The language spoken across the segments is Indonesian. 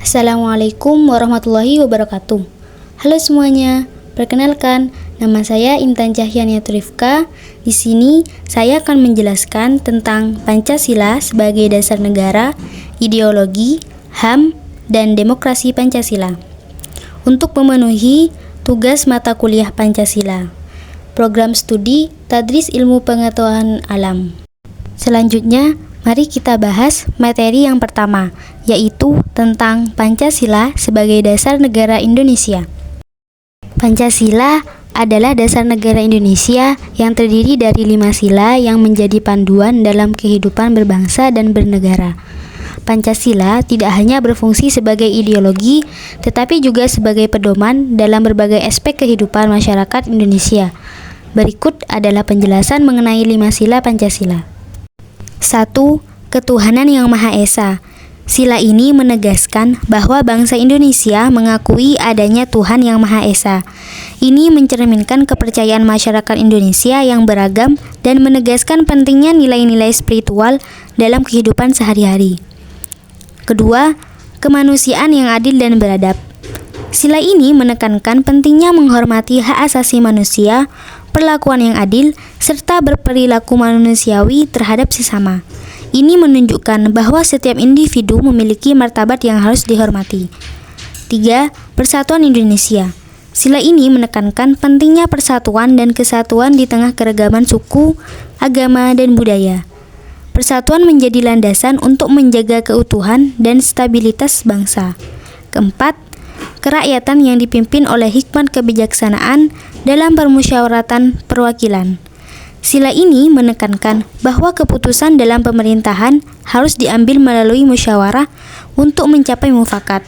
Assalamualaikum warahmatullahi wabarakatuh. Halo semuanya, perkenalkan, nama saya Intan Cahyania Turifka. Di sini saya akan menjelaskan tentang Pancasila sebagai dasar negara, ideologi, HAM, dan demokrasi Pancasila. Untuk memenuhi tugas mata kuliah Pancasila, program studi Tadris Ilmu Pengetahuan Alam. Selanjutnya, mari kita bahas materi yang pertama, yaitu tentang Pancasila sebagai dasar negara Indonesia. Pancasila adalah dasar negara Indonesia yang terdiri dari 5 sila yang menjadi panduan dalam kehidupan berbangsa dan bernegara. Pancasila tidak hanya berfungsi sebagai ideologi, tetapi juga sebagai pedoman dalam berbagai aspek kehidupan masyarakat Indonesia. Berikut adalah penjelasan mengenai 5 sila Pancasila. 1. Ketuhanan yang Maha Esa. Sila ini menegaskan bahwa bangsa Indonesia mengakui adanya Tuhan yang Maha Esa. Ini mencerminkan kepercayaan masyarakat Indonesia yang beragam dan menegaskan pentingnya nilai-nilai spiritual dalam kehidupan sehari-hari. Kedua, kemanusiaan yang adil dan beradab. Sila ini menekankan pentingnya menghormati hak asasi manusia, perlakuan yang adil, serta berperilaku manusiawi terhadap sesama. Ini menunjukkan bahwa setiap individu memiliki martabat yang harus dihormati. 3. Persatuan Indonesia. Sila ini menekankan pentingnya persatuan dan kesatuan di tengah keragaman suku, agama, dan budaya. Persatuan menjadi landasan untuk menjaga keutuhan dan stabilitas bangsa. Keempat, kerakyatan yang dipimpin oleh hikmat kebijaksanaan dalam permusyawaratan perwakilan. Sila ini menekankan bahwa keputusan dalam pemerintahan harus diambil melalui musyawarah untuk mencapai mufakat.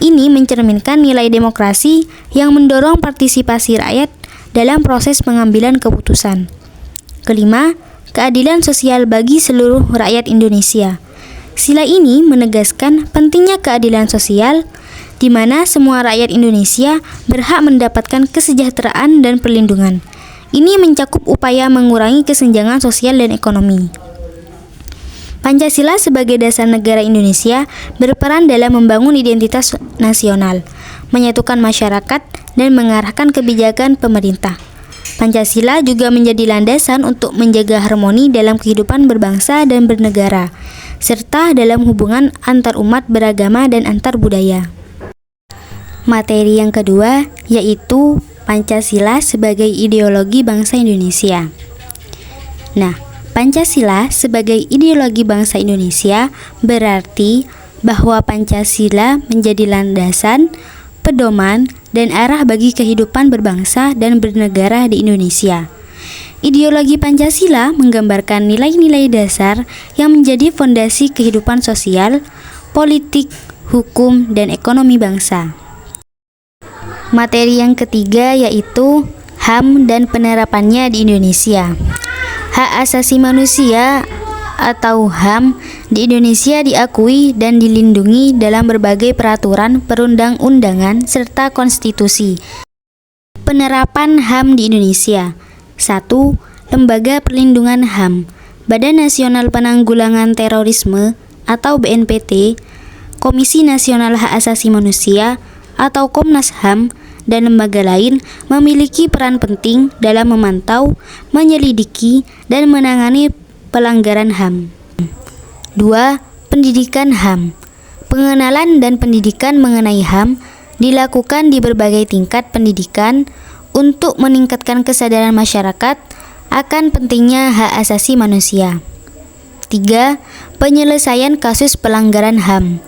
Ini mencerminkan nilai demokrasi yang mendorong partisipasi rakyat dalam proses pengambilan keputusan. Kelima, keadilan sosial bagi seluruh rakyat Indonesia. Sila ini menegaskan pentingnya keadilan sosial, di mana semua rakyat Indonesia berhak mendapatkan kesejahteraan dan perlindungan. Ini mencakup upaya mengurangi kesenjangan sosial dan ekonomi. Pancasila sebagai dasar negara Indonesia berperan dalam membangun identitas nasional, menyatukan masyarakat, dan mengarahkan kebijakan pemerintah. Pancasila juga menjadi landasan untuk menjaga harmoni dalam kehidupan berbangsa dan bernegara, serta dalam hubungan antar umat beragama dan antar budaya. Materi yang kedua yaitu Pancasila sebagai ideologi bangsa Indonesia. Nah, Pancasila sebagai ideologi bangsa Indonesia berarti bahwa Pancasila menjadi landasan, pedoman, dan arah bagi kehidupan berbangsa dan bernegara di Indonesia. Ideologi Pancasila menggambarkan nilai-nilai dasar yang menjadi fondasi kehidupan sosial, politik, hukum, dan ekonomi bangsa. Materi yang ketiga yaitu HAM dan penerapannya di Indonesia. Hak asasi manusia atau HAM di Indonesia diakui dan dilindungi dalam berbagai peraturan perundang-undangan serta konstitusi. Penerapan HAM di Indonesia. 1. Lembaga Perlindungan HAM. Badan Nasional Penanggulangan Terorisme atau BNPT, Komisi Nasional Hak Asasi Manusia atau Komnas HAM, dan lembaga lain memiliki peran penting dalam memantau, menyelidiki, dan menangani pelanggaran HAM. 2. Pendidikan HAM. Pengenalan dan pendidikan mengenai HAM dilakukan di berbagai tingkat pendidikan untuk meningkatkan kesadaran masyarakat akan pentingnya hak asasi manusia. 3. Penyelesaian kasus pelanggaran HAM.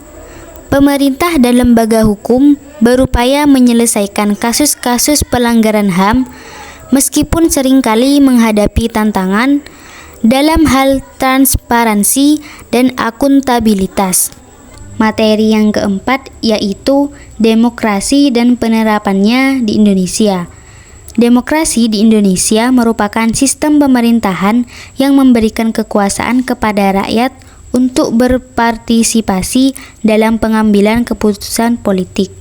Pemerintah dan lembaga hukum berupaya menyelesaikan kasus-kasus pelanggaran HAM meskipun seringkali menghadapi tantangan dalam hal transparansi dan akuntabilitas. Materi yang keempat yaitu demokrasi dan penerapannya di Indonesia. Demokrasi di Indonesia merupakan sistem pemerintahan yang memberikan kekuasaan kepada rakyat untuk berpartisipasi dalam pengambilan keputusan politik.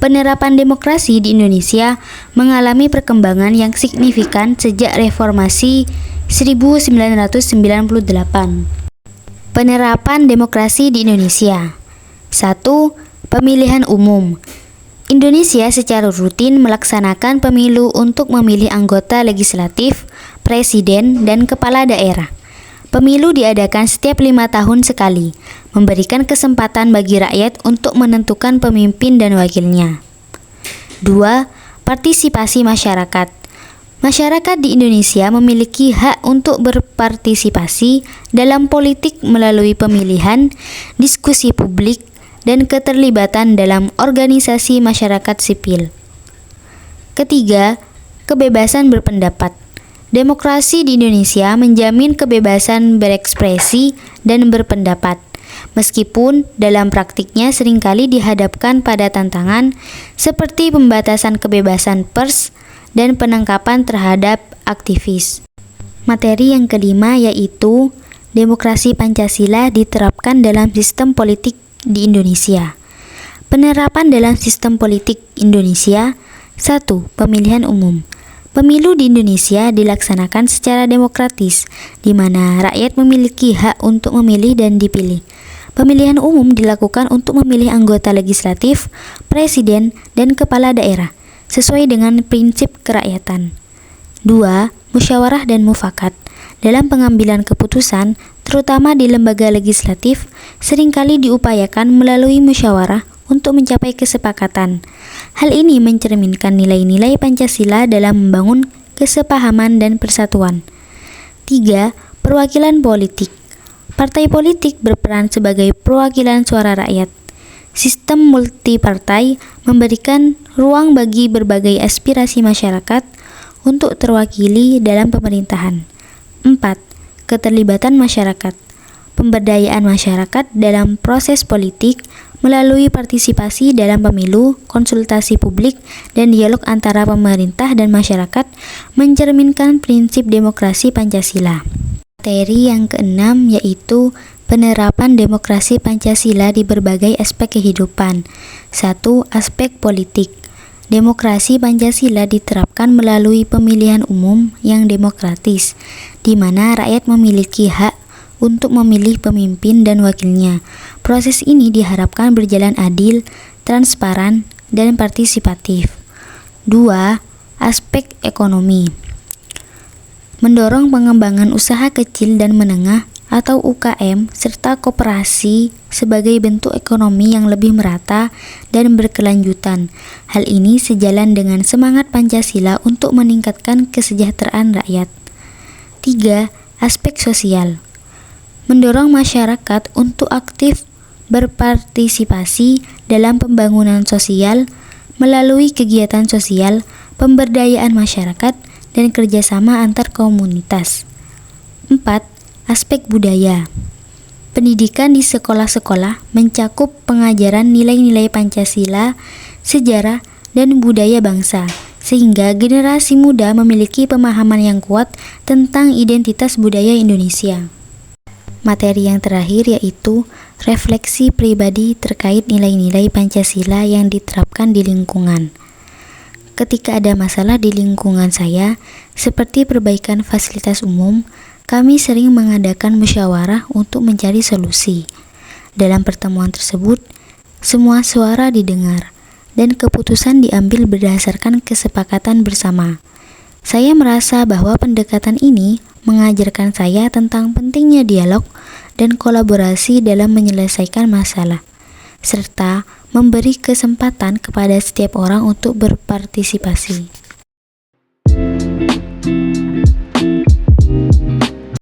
Penerapan demokrasi di Indonesia mengalami perkembangan yang signifikan sejak reformasi 1998. Penerapan demokrasi di Indonesia. 1. Pemilihan umum. Indonesia secara rutin melaksanakan pemilu untuk memilih anggota legislatif, presiden, dan kepala daerah. Pemilu diadakan setiap 5 tahun sekali, memberikan kesempatan bagi rakyat untuk menentukan pemimpin dan wakilnya. 2. Partisipasi masyarakat. Masyarakat di Indonesia memiliki hak untuk berpartisipasi dalam politik melalui pemilihan, diskusi publik, dan keterlibatan dalam organisasi masyarakat sipil. Ketiga, kebebasan berpendapat. Demokrasi di Indonesia menjamin kebebasan berekspresi dan berpendapat, meskipun dalam praktiknya seringkali dihadapkan pada tantangan seperti pembatasan kebebasan pers dan penangkapan terhadap aktivis. Materi yang kelima yaitu demokrasi Pancasila diterapkan dalam sistem politik di Indonesia. Penerapan dalam sistem politik Indonesia. 1. Pemilihan umum. Pemilu di Indonesia dilaksanakan secara demokratis, di mana rakyat memiliki hak untuk memilih dan dipilih. Pemilihan umum dilakukan untuk memilih anggota legislatif, presiden, dan kepala daerah, sesuai dengan prinsip kerakyatan. 2. Musyawarah dan mufakat. Dalam pengambilan keputusan, terutama di lembaga legislatif, seringkali diupayakan melalui musyawarah untuk mencapai kesepakatan. Hal ini mencerminkan nilai-nilai Pancasila dalam membangun kesepahaman dan persatuan. 3. Perwakilan politik. Partai politik berperan sebagai perwakilan suara rakyat. Sistem multipartai memberikan ruang bagi berbagai aspirasi masyarakat untuk terwakili dalam pemerintahan. 4. Keterlibatan masyarakat. Pemberdayaan masyarakat dalam proses politik melalui partisipasi dalam pemilu, konsultasi publik, dan dialog antara pemerintah dan masyarakat mencerminkan prinsip demokrasi Pancasila. Materi yang keenam yaitu penerapan demokrasi Pancasila di berbagai aspek kehidupan. 1. Aspek politik. Demokrasi Pancasila diterapkan melalui pemilihan umum yang demokratis, di mana rakyat memiliki hak untuk memilih pemimpin dan wakilnya. Proses ini diharapkan berjalan adil, transparan, dan partisipatif. 2. Aspek ekonomi. Mendorong pengembangan usaha kecil dan menengah atau UKM serta koperasi sebagai bentuk ekonomi yang lebih merata dan berkelanjutan. Hal ini sejalan dengan semangat Pancasila untuk meningkatkan kesejahteraan rakyat. 3. Aspek sosial. Mendorong masyarakat untuk aktif berpartisipasi dalam pembangunan sosial melalui kegiatan sosial, pemberdayaan masyarakat, dan kerjasama antar komunitas. 4. Aspek budaya. Pendidikan di sekolah-sekolah mencakup pengajaran nilai-nilai Pancasila, sejarah, dan budaya bangsa, sehingga generasi muda memiliki pemahaman yang kuat tentang identitas budaya Indonesia. Materi yang terakhir yaitu refleksi pribadi terkait nilai-nilai Pancasila yang diterapkan di lingkungan. Ketika ada masalah di lingkungan saya, seperti perbaikan fasilitas umum, kami sering mengadakan musyawarah untuk mencari solusi. Dalam pertemuan tersebut, semua suara didengar, dan keputusan diambil berdasarkan kesepakatan bersama. Saya merasa bahwa pendekatan ini mengajarkan saya tentang pentingnya dialog dan kolaborasi dalam menyelesaikan masalah, serta memberi kesempatan kepada setiap orang untuk berpartisipasi.